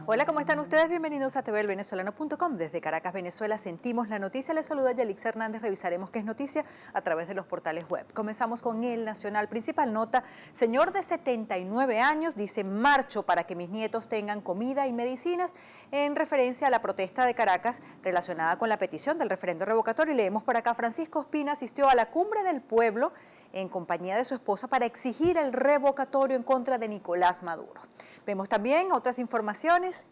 Hola, ¿cómo están ustedes? Bienvenidos a TVElvenezolano.com. Desde Caracas, Venezuela, sentimos la noticia. Les saluda Yalix Hernández. Revisaremos qué es noticia a través de los portales web. Comenzamos con El Nacional. Principal nota: señor de 79 años dice: marcho para que mis nietos tengan comida y medicinas, en referencia a la protesta de Caracas relacionada con la petición del referendo revocatorio. Y leemos por acá: Francisco Ospina asistió a la Cumbre del Pueblo en compañía de su esposa para exigir el revocatorio en contra de Nicolás Maduro. Vemos también otras informaciones.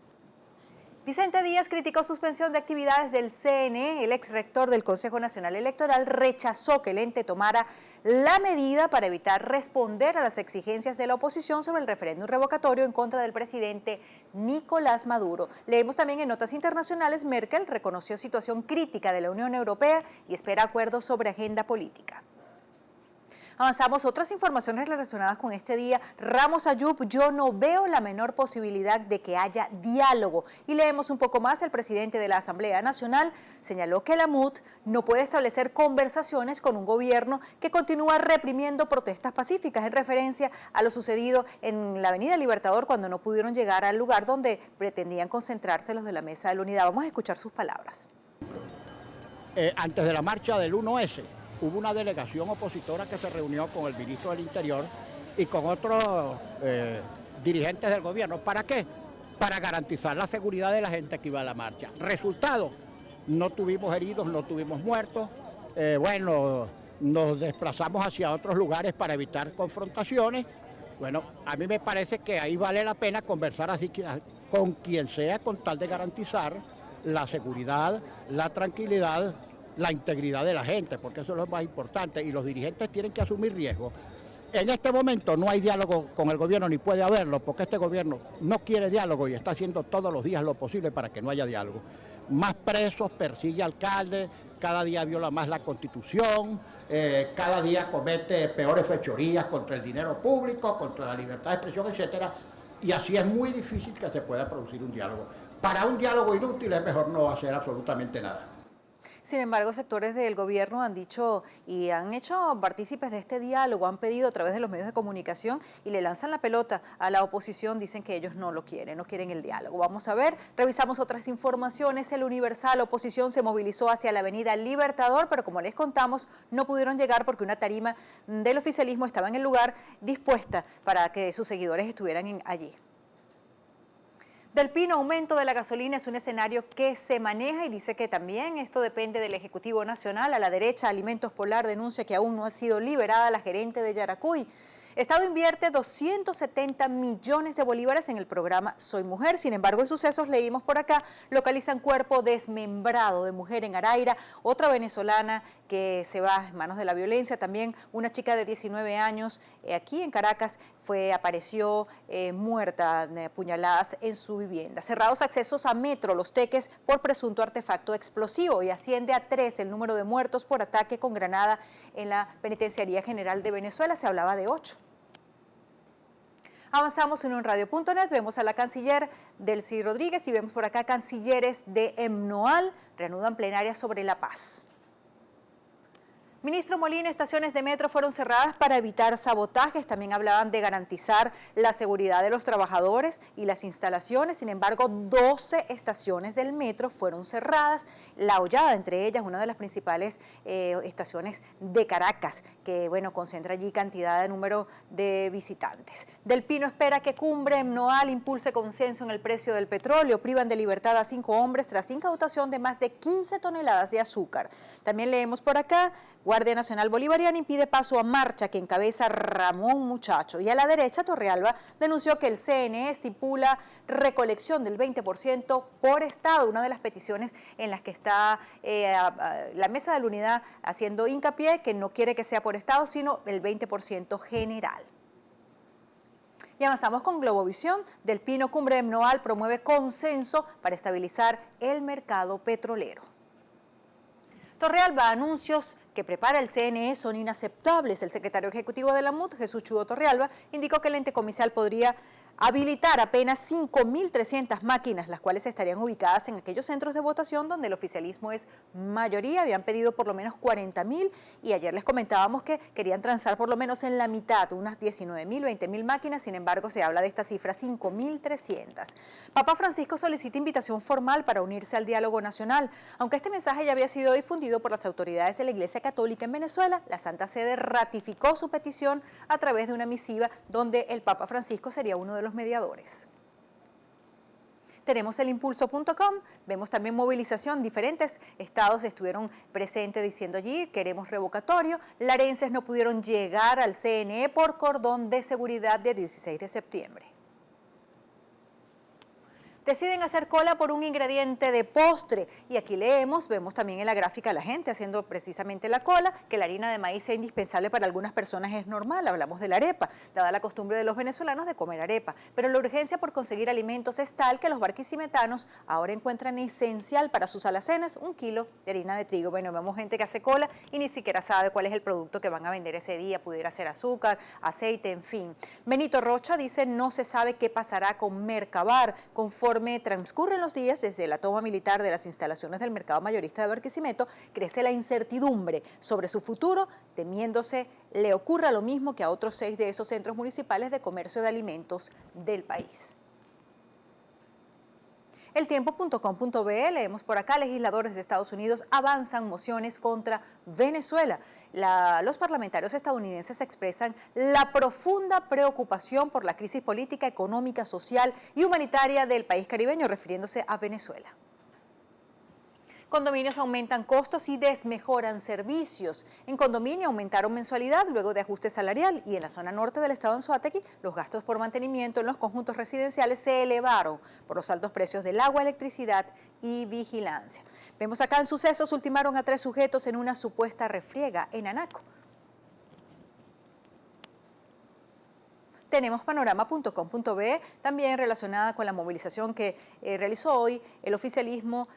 Vicente Díaz criticó suspensión de actividades del CNE. El exrector del Consejo Nacional Electoral rechazó que el ente tomara la medida para evitar responder a las exigencias de la oposición sobre el referéndum revocatorio en contra del presidente Nicolás Maduro. Leemos también en notas internacionales: Merkel reconoció situación crítica de la Unión Europea y espera acuerdos sobre agenda política. Avanzamos otras informaciones relacionadas con este día. Ramos Ayub: yo no veo la menor posibilidad de que haya diálogo. Y leemos un poco más: el presidente de la Asamblea Nacional señaló que la MUT no puede establecer conversaciones con un gobierno que continúa reprimiendo protestas pacíficas, en referencia a lo sucedido en la Avenida Libertador cuando no pudieron llegar al lugar donde pretendían concentrarse los de la Mesa de la Unidad. Vamos a escuchar sus palabras. Antes de la marcha del 1S, hubo una delegación opositora que se reunió con el ministro del Interior y con otros dirigentes del gobierno. ¿Para qué? Para garantizar la seguridad de la gente que iba a la marcha. Resultado: no tuvimos heridos, no tuvimos muertos. Nos desplazamos hacia otros lugares para evitar confrontaciones. Bueno, a mí me parece que ahí vale la pena conversar así con quien sea, con tal de garantizar la seguridad, la tranquilidad, la integridad de la gente, porque eso es lo más importante, y los dirigentes tienen que asumir riesgos. En este momento no hay diálogo con el gobierno, ni puede haberlo, porque este gobierno no quiere diálogo y está haciendo todos los días lo posible para que no haya diálogo. Más presos, persigue alcaldes, cada día viola más la Constitución, cada día comete peores fechorías contra el dinero público, contra la libertad de expresión, etcétera, y así es muy difícil que se pueda producir un diálogo. Para un diálogo inútil es mejor no hacer absolutamente nada. Sin embargo, sectores del gobierno han dicho y han hecho partícipes de este diálogo, han pedido a través de los medios de comunicación y le lanzan la pelota a la oposición. Dicen que ellos no lo quieren, no quieren el diálogo. Vamos a ver, revisamos otras informaciones. El Universal: oposición se movilizó hacia la Avenida Libertador, pero como les contamos, no pudieron llegar porque una tarima del oficialismo estaba en el lugar dispuesta para que sus seguidores estuvieran allí. Del Pino: aumento de la gasolina es un escenario que se maneja y dice que también esto depende del Ejecutivo Nacional. A la derecha, Alimentos Polar denuncia que aún no ha sido liberada la gerente de Yaracuy. Estado invierte 270 millones de bolívares en el programa Soy Mujer. Sin embargo, en Sucesos leímos por acá: localizan cuerpo desmembrado de mujer en Araira. Otra venezolana que se va en manos de la violencia. También una chica de 19 años aquí en Caracas apareció muerta, apuñaladas en su vivienda. Cerrados accesos a Metro Los Teques por presunto artefacto explosivo, y asciende a 3 el número de muertos por ataque con granada en la Penitenciaría General de Venezuela. Se hablaba de 8. Avanzamos en unradio.net, vemos a la canciller Delcy Rodríguez y vemos por acá: cancilleres de EMNOAL reanudan plenaria sobre la paz. Ministro Molina: estaciones de metro fueron cerradas para evitar sabotajes. También hablaban de garantizar la seguridad de los trabajadores y las instalaciones. Sin embargo, 12 estaciones del metro fueron cerradas. La Hollada, entre ellas, una de las principales estaciones de Caracas, que concentra allí cantidad de número de visitantes. Del Pino espera que Cumbre EMNOAL impulse consenso en el precio del petróleo. Privan de libertad a 5 hombres tras incautación de más de 15 toneladas de azúcar. También leemos por acá: Guardia Nacional Bolivariana impide paso a marcha que encabeza Ramón Muchacho. Y a la derecha, Torrealba denunció que el CNE estipula recolección del 20% por estado, una de las peticiones en las que está la Mesa de la Unidad haciendo hincapié, que no quiere que sea por estado, sino el 20% general. Y avanzamos con Globovisión. Del Pino: Cumbre EMNOAL promueve consenso para estabilizar el mercado petrolero. Torrealba: anuncios que prepara el CNE son inaceptables. El secretario ejecutivo de la MUT, Jesús Chudo Torrealba, indicó que el ente comercial podría habilitar apenas 5.300 máquinas, las cuales estarían ubicadas en aquellos centros de votación donde el oficialismo es mayoría. Habían pedido por lo menos 40.000 y ayer les comentábamos que querían transar por lo menos en la mitad, unas 19.000, 20.000 máquinas. Sin embargo, se habla de esta cifra, 5.300. Papa Francisco solicita invitación formal para unirse al diálogo nacional. Aunque este mensaje ya había sido difundido por las autoridades de la Iglesia Católica en Venezuela, la Santa Sede ratificó su petición a través de una misiva donde el Papa Francisco sería uno de los mediadores. Tenemos el impulso.com, vemos también movilización, diferentes estados estuvieron presentes diciendo allí, queremos revocatorio. Larenses no pudieron llegar al CNE por cordón de seguridad de 16 de septiembre. Deciden hacer cola por un ingrediente de postre y aquí vemos también en la gráfica a la gente haciendo precisamente la cola. Que la harina de maíz sea indispensable para algunas personas es normal, hablamos de la arepa, dada la costumbre de los venezolanos de comer arepa, pero la urgencia por conseguir alimentos es tal que los barquisimetános ahora encuentran esencial para sus alacenas 1 kilo de harina de trigo. Bueno, vemos gente que hace cola y ni siquiera sabe cuál es el producto que van a vender ese día, pudiera ser azúcar, aceite, en fin. Benito Rocha dice, no se sabe qué pasará con Mercabar conforme transcurren los días desde la toma militar de las instalaciones del mercado mayorista de Barquisimeto, crece la incertidumbre sobre su futuro, temiéndose le ocurra lo mismo que a otros 6 de esos centros municipales de comercio de alimentos del país. Eltiempo.com.be, leemos por acá, legisladores de Estados Unidos avanzan mociones contra Venezuela. Los parlamentarios estadounidenses expresan la profunda preocupación por la crisis política, económica, social y humanitaria del país caribeño, refiriéndose a Venezuela. Condominios aumentan costos y desmejoran servicios. En condominio aumentaron mensualidad luego de ajuste salarial y en la zona norte del estado Anzoátegui los gastos por mantenimiento en los conjuntos residenciales se elevaron por los altos precios del agua, electricidad y vigilancia. Vemos acá en sucesos, ultimaron a 3 sujetos en una supuesta refriega en Anaco. Tenemos panorama.com.be, también relacionada con la movilización que realizó hoy el oficialismo,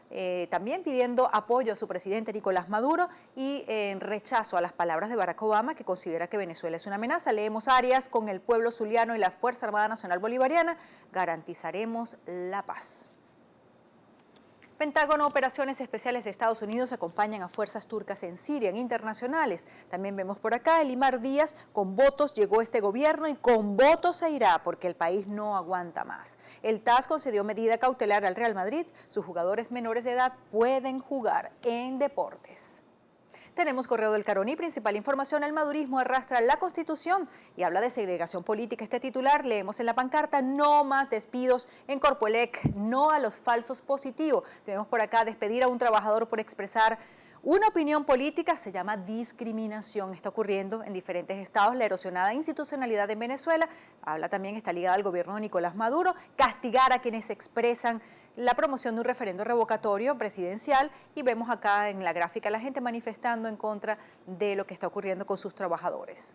también pidiendo apoyo a su presidente Nicolás Maduro y en rechazo a las palabras de Barack Obama, que considera que Venezuela es una amenaza. Leemos Arias, con el pueblo zuliano y la Fuerza Armada Nacional Bolivariana, garantizaremos la paz. Pentágono, operaciones especiales de Estados Unidos acompañan a fuerzas turcas en Siria, en internacionales. También vemos por acá, Elimar Díaz, con votos llegó este gobierno y con votos se irá porque el país no aguanta más. El TAS concedió medida cautelar al Real Madrid, sus jugadores menores de edad pueden jugar en deportes. Tenemos Correo del Caroní, principal información, el madurismo arrastra la Constitución y habla de segregación política. Este titular, leemos en la pancarta, no más despidos en Corpoelec, no a los falsos positivos. Tenemos por acá, despedir a un trabajador por expresar una opinión política se llama discriminación. Está ocurriendo en diferentes estados. La erosionada institucionalidad en Venezuela, habla también, está ligada al gobierno de Nicolás Maduro, castigar a quienes expresan la promoción de un referendo revocatorio presidencial y vemos acá en la gráfica a la gente manifestando en contra de lo que está ocurriendo con sus trabajadores.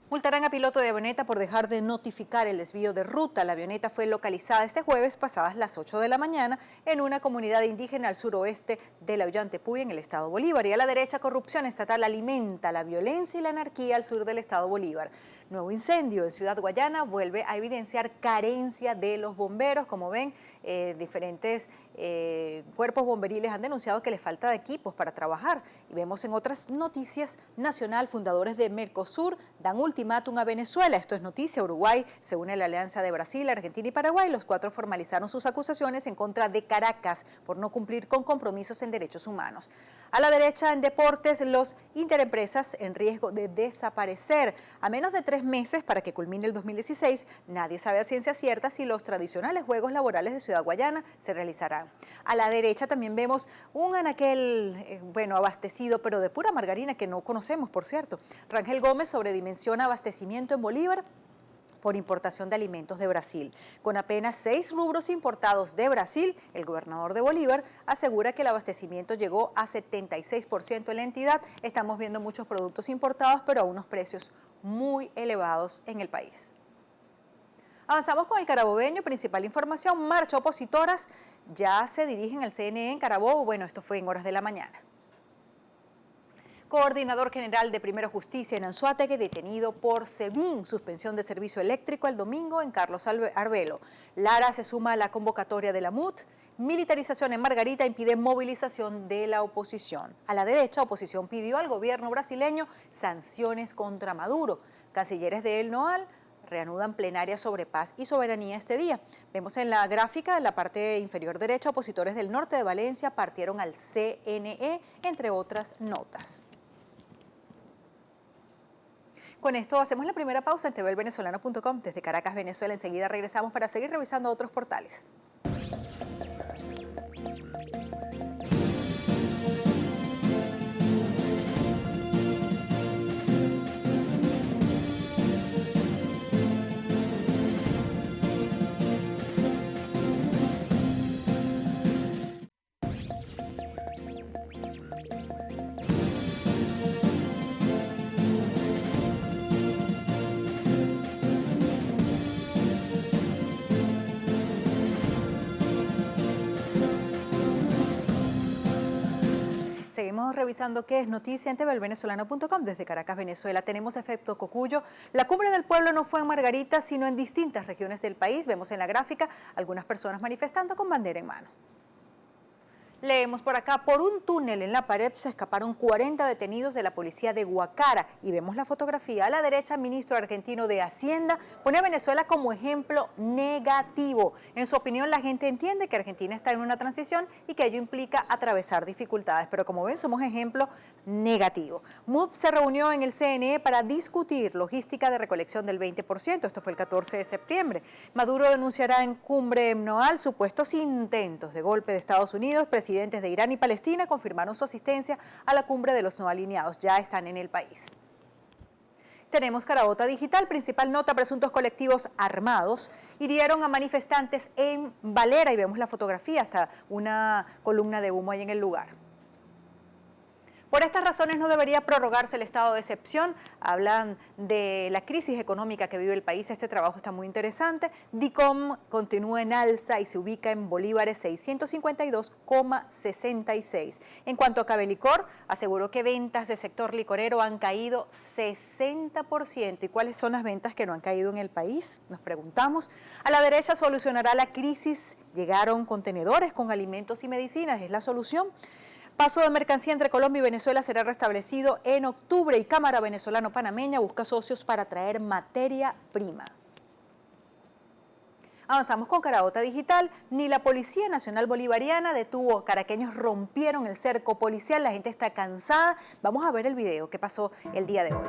Multarán a piloto de avioneta por dejar de notificar el desvío de ruta. La avioneta fue localizada este jueves pasadas las 8 de la mañana en una comunidad indígena al suroeste de la Ollantaytambo en el estado Bolívar. Y a la derecha, corrupción estatal alimenta la violencia y la anarquía al sur del estado Bolívar. Nuevo incendio en Ciudad Guayana vuelve a evidenciar carencia de los bomberos. Como ven, diferentes cuerpos bomberiles han denunciado que les falta de equipos para trabajar. Y vemos en otras noticias nacional, fundadores de Mercosur dan ultimátum a Venezuela. Esto es noticia. Uruguay se une a la alianza de Brasil, Argentina y Paraguay. Los 4 formalizaron sus acusaciones en contra de Caracas por no cumplir con compromisos en derechos humanos. A la derecha, en deportes, los interempresas en riesgo de desaparecer. A menos de 3 meses para que culmine el 2016, nadie sabe a ciencia cierta si los tradicionales Juegos Laborales de Ciudad Guayana se realizarán. A la derecha también vemos un anaquel, abastecido, pero de pura margarina que no conocemos, por cierto. Rangel Gómez sobredimensiona abastecimiento en Bolívar por importación de alimentos de Brasil. Con apenas 6 rubros importados de Brasil, el gobernador de Bolívar asegura que el abastecimiento llegó a 76% en la entidad. Estamos viendo muchos productos importados, pero a unos precios muy elevados en el país. Avanzamos con el carabobeño, principal información, marcha opositoras ya se dirigen al CNE en Carabobo. Bueno, esto fue en horas de la mañana. Coordinador general de Primero Justicia en Anzoátegui, detenido por SEBIN, suspensión de servicio eléctrico el domingo en Carlos Arbelo. Lara se suma a la convocatoria de la MUT. Militarización en Margarita impide movilización de la oposición. A la derecha, oposición pidió al gobierno brasileño sanciones contra Maduro. Cancilleres de El Noal reanudan plenaria sobre paz y soberanía este día. Vemos en la gráfica, en la parte inferior derecha, opositores del norte de Valencia partieron al CNE, entre otras notas. Con esto hacemos la primera pausa en tvelvenezolano.com. Desde Caracas, Venezuela, enseguida regresamos para seguir revisando otros portales. Seguimos revisando qué es noticia en tvelvenezolano.com. Desde Caracas, Venezuela, tenemos efecto Cocuyo. La cumbre del pueblo no fue en Margarita, sino en distintas regiones del país. Vemos en la gráfica algunas personas manifestando con bandera en mano. Leemos por acá, por un túnel en la pared se escaparon 40 detenidos de la policía de Guacara. Y vemos la fotografía. A la derecha, el ministro argentino de Hacienda pone a Venezuela como ejemplo negativo. En su opinión, la gente entiende que Argentina está en una transición y que ello implica atravesar dificultades. Pero como ven, somos ejemplo negativo. MUD se reunió en el CNE para discutir logística de recolección del 20%. Esto fue el 14 de septiembre. Maduro denunciará en cumbre MNOAL supuestos intentos de golpe de Estados Unidos. Presidentes de Irán y Palestina confirmaron su asistencia a la cumbre de los no alineados. Ya están en el país. Tenemos Caraota Digital, principal nota, presuntos colectivos armados hirieron a manifestantes en Valera y vemos la fotografía, hasta una columna de humo ahí en el lugar. Por estas razones no debería prorrogarse el estado de excepción. Hablan de la crisis económica que vive el país. Este trabajo está muy interesante. DICOM continúa en alza y se ubica en bolívares 652,66. En cuanto a Cabelicor, aseguró que ventas de sector licorero han caído 60%. ¿Y cuáles son las ventas que no han caído en el país? Nos preguntamos. A la derecha, solucionará la crisis. Llegaron contenedores con alimentos y medicinas. ¿Es la solución? Paso de mercancía entre Colombia y Venezuela será restablecido en octubre y Cámara Venezolano-Panameña busca socios para traer materia prima. Avanzamos con Caraota Digital. Ni la Policía Nacional Bolivariana detuvo. Caraqueños rompieron el cerco policial. La gente está cansada. Vamos a ver el video que pasó el día de hoy.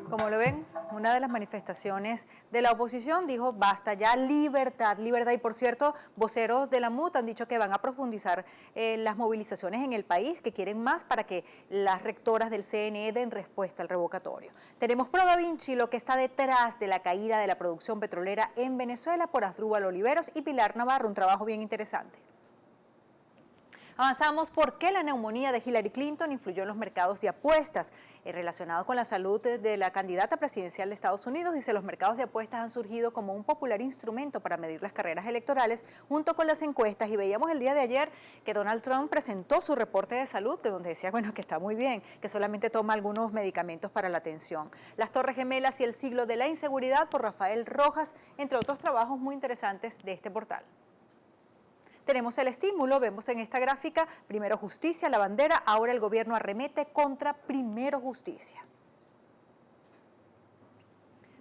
Como lo ven, una de las manifestaciones de la oposición dijo basta ya, libertad, libertad. Y por cierto, voceros de la MUT han dicho que van a profundizar las movilizaciones en el país, que quieren más para que las rectoras del CNE den respuesta al revocatorio. Tenemos Pro Da Vinci, lo que está detrás de la caída de la producción petrolera en Venezuela por Asdrúbal Oliveros y Pilar Navarro, un trabajo bien interesante. Avanzamos por qué la neumonía de Hillary Clinton influyó en los mercados de apuestas. Relacionado con la salud de la candidata presidencial de Estados Unidos, dice, los mercados de apuestas han surgido como un popular instrumento para medir las carreras electorales junto con las encuestas. Y veíamos el día de ayer que Donald Trump presentó su reporte de salud, que donde decía, bueno, que está muy bien, que solamente toma algunos medicamentos para la atención. Las Torres Gemelas y el siglo de la inseguridad por Rafael Rojas, entre otros trabajos muy interesantes de este portal. Tenemos el estímulo, vemos en esta gráfica, primero justicia, la bandera, ahora el gobierno arremete contra primero justicia.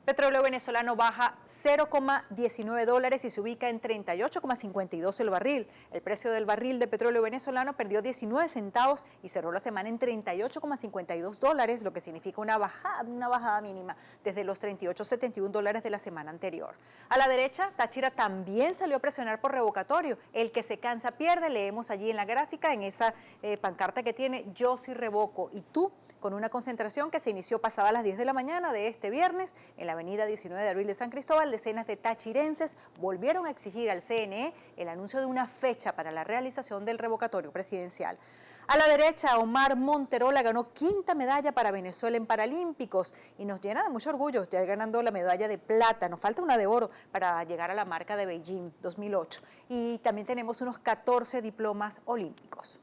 Petróleo venezolano baja 0,19 dólares y se ubica en 38,52 el barril. El precio del barril de petróleo venezolano perdió 19 centavos y cerró la semana en 38,52 dólares, lo que significa una bajada mínima desde los 38,71 dólares de la semana anterior. A la derecha, Táchira también salió a presionar por revocatorio. El que se cansa pierde, leemos allí en la gráfica, en esa pancarta que tiene, yo sí revoco y tú, con una concentración que se inició pasada las 10 de la mañana de este viernes en la avenida 19 de abril de San Cristóbal. Decenas de tachirenses volvieron a exigir al CNE el anuncio de una fecha para la realización del revocatorio presidencial. A la derecha, Omar Monterola ganó quinta medalla para Venezuela en Paralímpicos y nos llena de mucho orgullo, ya ganando la medalla de plata. Nos falta una de oro para llegar a la marca de Beijing 2008. Y también tenemos unos 14 diplomas olímpicos.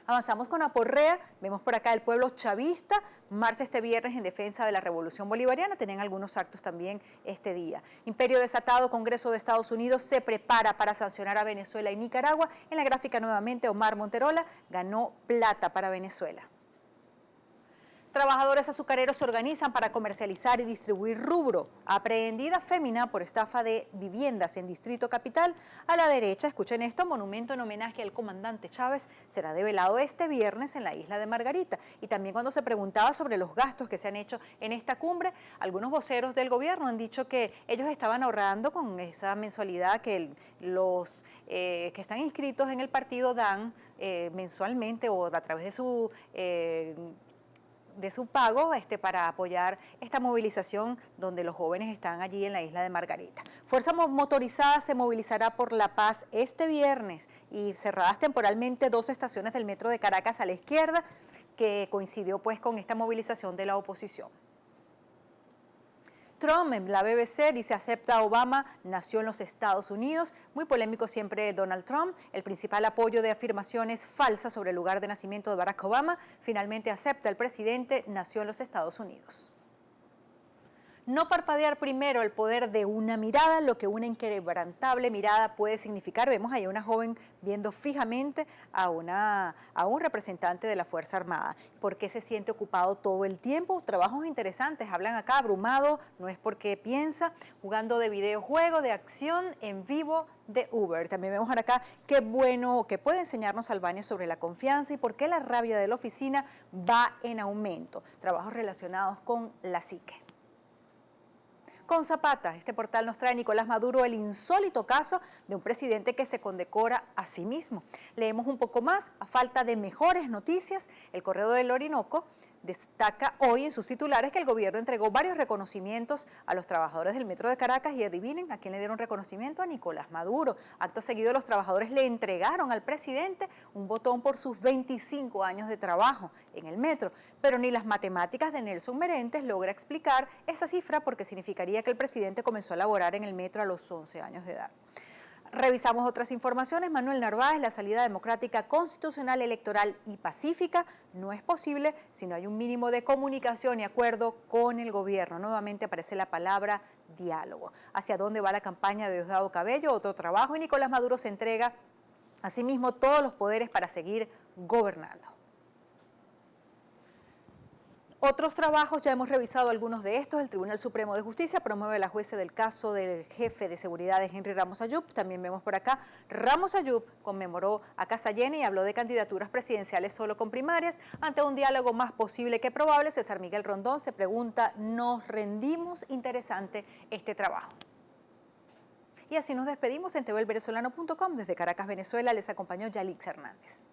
Avanzamos con Aporrea, vemos por acá el pueblo chavista, marcha este viernes en defensa de la Revolución Bolivariana, tenían algunos actos también este día. Imperio desatado, Congreso de Estados Unidos se prepara para sancionar a Venezuela y Nicaragua. En la gráfica nuevamente Omar Monterola ganó plata para Venezuela. Trabajadores azucareros se organizan para comercializar y distribuir rubro. Aprehendida fémina por estafa de viviendas en Distrito Capital. A la derecha, escuchen esto, monumento en homenaje al comandante Chávez será develado este viernes en la isla de Margarita. Y también cuando se preguntaba sobre los gastos que se han hecho en esta cumbre, algunos voceros del gobierno han dicho que ellos estaban ahorrando con esa mensualidad que los que están inscritos en el partido dan mensualmente o a través de su pago para apoyar esta movilización donde los jóvenes están allí en la isla de Margarita. Fuerza Motorizada se movilizará por La Paz este viernes y cerradas temporalmente 2 estaciones del metro de Caracas a la izquierda, que coincidió pues con esta movilización de la oposición. Trump, en la BBC, dice acepta a Obama, nació en los Estados Unidos. Muy polémico siempre Donald Trump. El principal apoyo de afirmaciones falsas sobre el lugar de nacimiento de Barack Obama. Finalmente acepta el presidente, nació en los Estados Unidos. No parpadear primero, el poder de una mirada, lo que una inquebrantable mirada puede significar. Vemos ahí a una joven viendo fijamente a un representante de la Fuerza Armada. ¿Por qué se siente ocupado todo el tiempo? Trabajos interesantes, hablan acá, abrumado, no es porque piensa, jugando de videojuego, de acción en vivo de Uber. También vemos acá qué bueno que puede enseñarnos Albania sobre la confianza y por qué la rabia de la oficina va en aumento. Trabajos relacionados con la psique. Con Zapata, este portal nos trae Nicolás Maduro el insólito caso de un presidente que se condecora a sí mismo. Leemos un poco más, a falta de mejores noticias, el Correo del Orinoco destaca hoy en sus titulares que el gobierno entregó varios reconocimientos a los trabajadores del Metro de Caracas y adivinen a quién le dieron reconocimiento, a Nicolás Maduro. Acto seguido los trabajadores le entregaron al presidente un botón por sus 25 años de trabajo en el metro, pero ni las matemáticas de Nelson Merentes logra explicar esa cifra porque significaría que el presidente comenzó a laborar en el metro a los 11 años de edad. Revisamos otras informaciones. Manuel Narváez, la salida democrática, constitucional, electoral y pacífica no es posible si no hay un mínimo de comunicación y acuerdo con el gobierno. Nuevamente aparece la palabra diálogo. ¿Hacia dónde va la campaña de Diosdado Cabello? Otro trabajo y Nicolás Maduro se entrega a sí mismo todos los poderes para seguir gobernando. Otros trabajos, ya hemos revisado algunos de estos. El Tribunal Supremo de Justicia promueve la jueza del caso del jefe de seguridad de Henry Ramos Ayub. También vemos por acá, Ramos Ayub conmemoró a casa llena y habló de candidaturas presidenciales solo con primarias. Ante un diálogo más posible que probable, César Miguel Rondón se pregunta, ¿nos rendimos? Interesante este trabajo. Y así nos despedimos en tvelvenezolano.com. Desde Caracas, Venezuela, les acompañó Yalix Hernández.